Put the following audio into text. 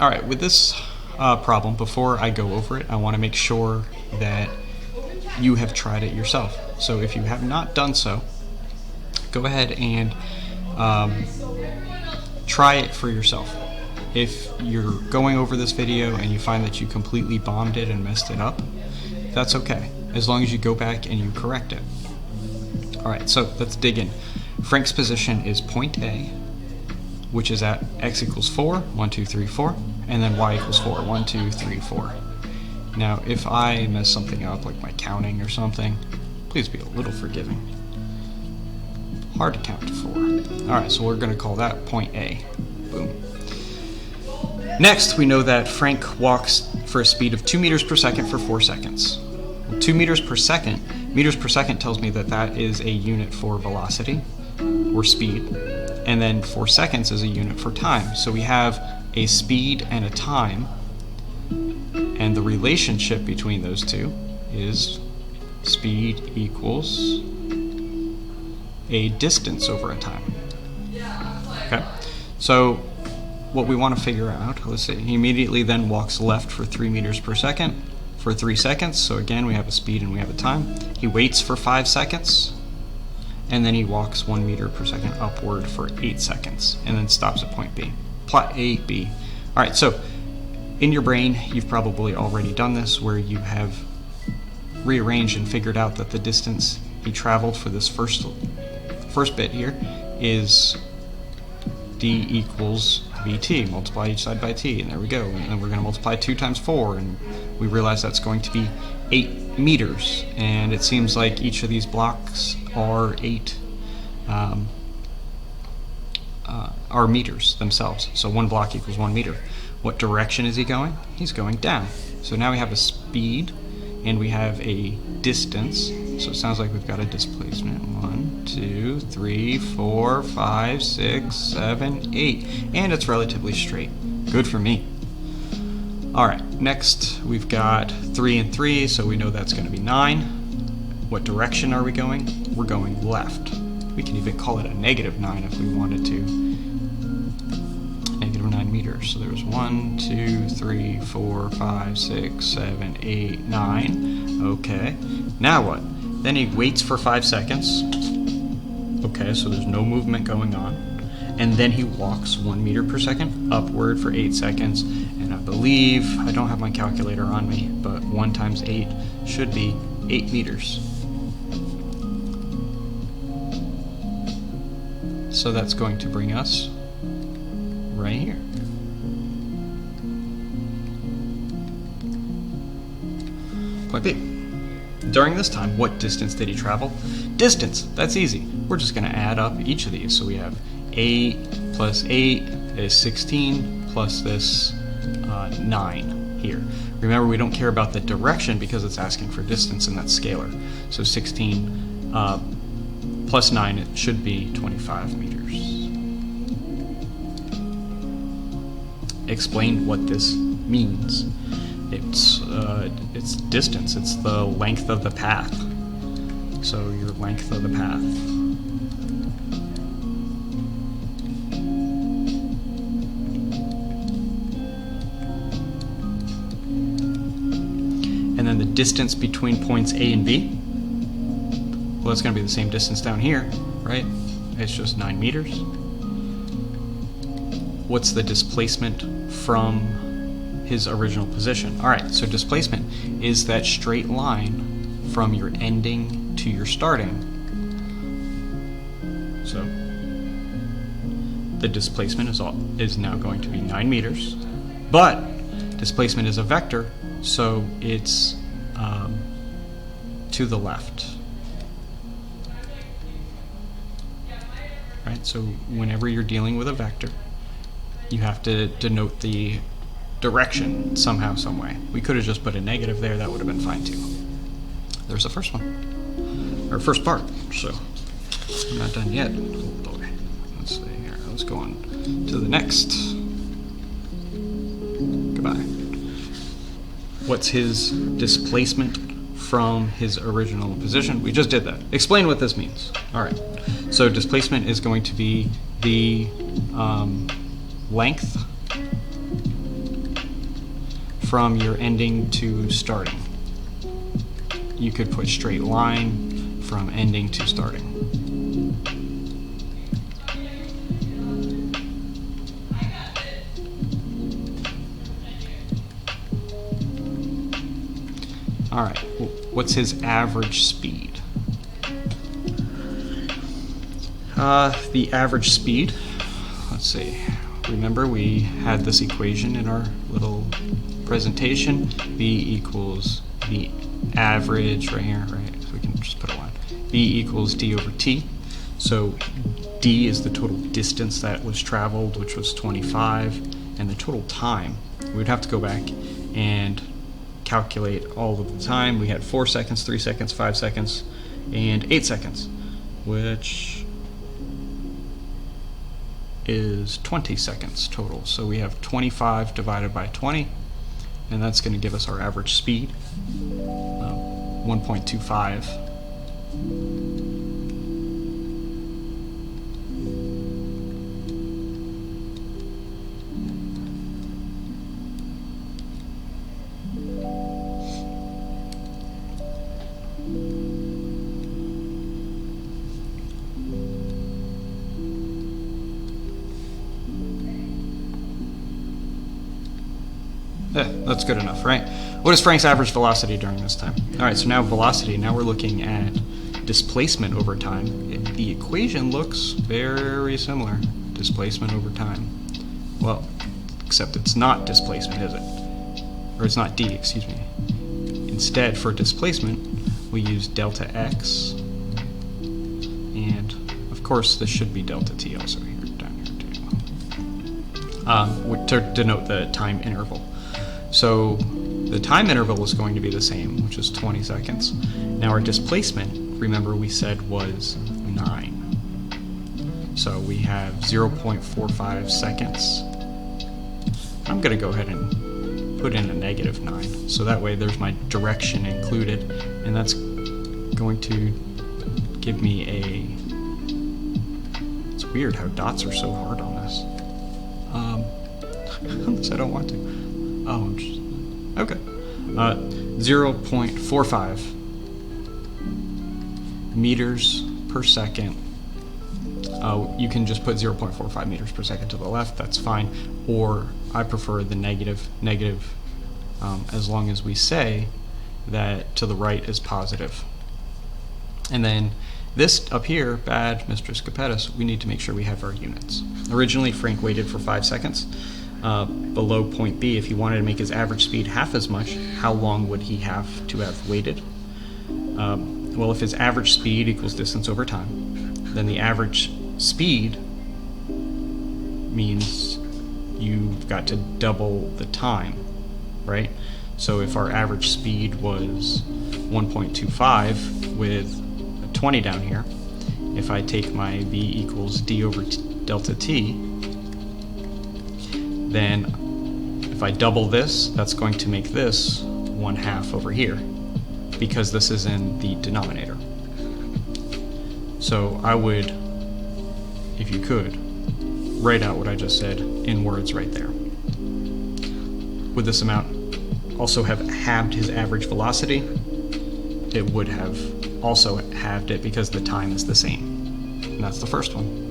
All right, with this problem, before I go over it, I want to make sure that you have tried it yourself. So if you have not done so, go ahead and try it for yourself. If you're going over this video and you find that you completely bombed it and messed it up, that's okay, as long as you go back and you correct it. All right, so let's dig in. Frank's position is point A, which is at x equals 4, 1, 2, 3, 4, and then y equals 4, 1, 2, 3, 4. Now, if I mess something up, like my counting or something, please be a little forgiving. Hard to count to 4. All right, so we're going to call that point A. Boom. Next, we know that Frank walks for a speed of 2 meters per second for 4 seconds. 2 meters per second tells me that that is a unit for velocity, or speed, and then 4 seconds is a unit for time. So we have a speed and a time, and the relationship between those two is speed equals a distance over a time. Okay, so what we want to figure out, let's see, he immediately then walks left for 3 meters per second for 3 seconds. So again, we have a speed and we have a time. He waits for 5 seconds, and then he walks 1 meter per second upward for 8 seconds, and then stops at point B. Plot A, B. All right, so in your brain, you've probably already done this, where you have rearranged and figured out that the distance he traveled for this first bit here is d equals vt. Multiply each side by t, and there we go. And then we're going to multiply 2 times 4, and we realize that's going to be 8 meters. And it seems like each of these blocks are 8 are meters themselves. So 1 block equals 1 meter. What direction is he going? He's going down. So now we have a speed and we have a distance. So it sounds like we've got a displacement. 1, 2, 3, 4, 5, 6, 7, 8. And it's relatively straight. Good for me. All right, next we've got 3 and 3, so we know that's going to be 9. What direction are we going? We're going left. We can even call it a -9 if we wanted to. -9 meters. So there's 1, 2, 3, 4, 5, 6, 7, 8, 9. Okay. Now what? Then he waits for 5 seconds. Okay, so there's no movement going on. And then he walks 1 meter per second upward for 8 seconds. And I believe, I don't have my calculator on me, but 1 times 8 should be 8 meters. So that's going to bring us right here. Point B. During this time, what distance did he travel? Distance, that's easy. We're just going to add up each of these. So we have 8 plus 8 is 16 plus this 9 here. Remember, we don't care about the direction because it's asking for distance, and that's scalar. So 16 plus 9, it should be 25 meters. Explain what this means. It's distance. It's the length of the path. So your length of the path. And then the distance between points A and B. Well, it's going to be the same distance down here, right? It's just 9 meters. What's the displacement from his original position? All right, so displacement is that straight line from your ending to your starting. So the displacement is now going to be 9 meters, but displacement is a vector, so it's to the left. Right, so whenever you're dealing with a vector, you have to denote the direction somehow, some way. We could have just put a negative there, that would have been fine too. There's the first one, or first part, so I'm not done yet. Oh boy. Let's see here, let's go on to the next. Goodbye. What's his displacement from his original position? We just did that. Explain what this means. All right. So displacement is going to be the length from your ending to starting. You could put straight line from ending to starting. All right, what's his average speed? The average speed, let's see. Remember, we had this equation in our little presentation. V equals the average right here, right? So we can just put a line. V equals d over t. So d is the total distance that was traveled, which was 25, and the total time. We would have to go back and calculate all of the time. We had 4 seconds, 3 seconds, 5 seconds, and 8 seconds, which is 20 seconds total. So we have 25 divided by 20, and that's going to give us our average speed, 1.25. That's good enough, right? What is Frank's average velocity during this time? All right, so now velocity, now we're looking at displacement over time. The equation looks very similar. Displacement over time. Well, except it's not displacement, is it? Or it's not d, excuse me. Instead, for displacement, we use delta x, and of course this should be delta t also here, down here too, to denote the time interval. So the time interval is going to be the same, which is 20 seconds. Now our displacement, remember we said was 9. So we have 0.45 seconds. I'm going to go ahead and put in a -9. So that way there's my direction included, and that's going to give me a... It's weird how dots are so hard on this. Unless I don't want to. Oh, I'm just... Okay. 0.45 meters per second. You can just put 0.45 meters per second to the left, that's fine. Or I prefer the negative, as long as we say that to the right is positive. And then this up here, bad Mr. Scopetus, we need to make sure we have our units. Originally, Frank waited for 5 seconds. Below point B, if he wanted to make his average speed half as much, how long would he have to have waited? Well, if his average speed equals distance over time, then the average speed means you've got to double the time, right? So if our average speed was 1.25 with a 20 down here, if I take my V equals d over delta t, then if I double this, that's going to make this 1/2 over here, because this is in the denominator. So I would, if you could, write out what I just said in words right there. Would this amount also have halved his average velocity? It would have also halved it because the time is the same. And that's the first one.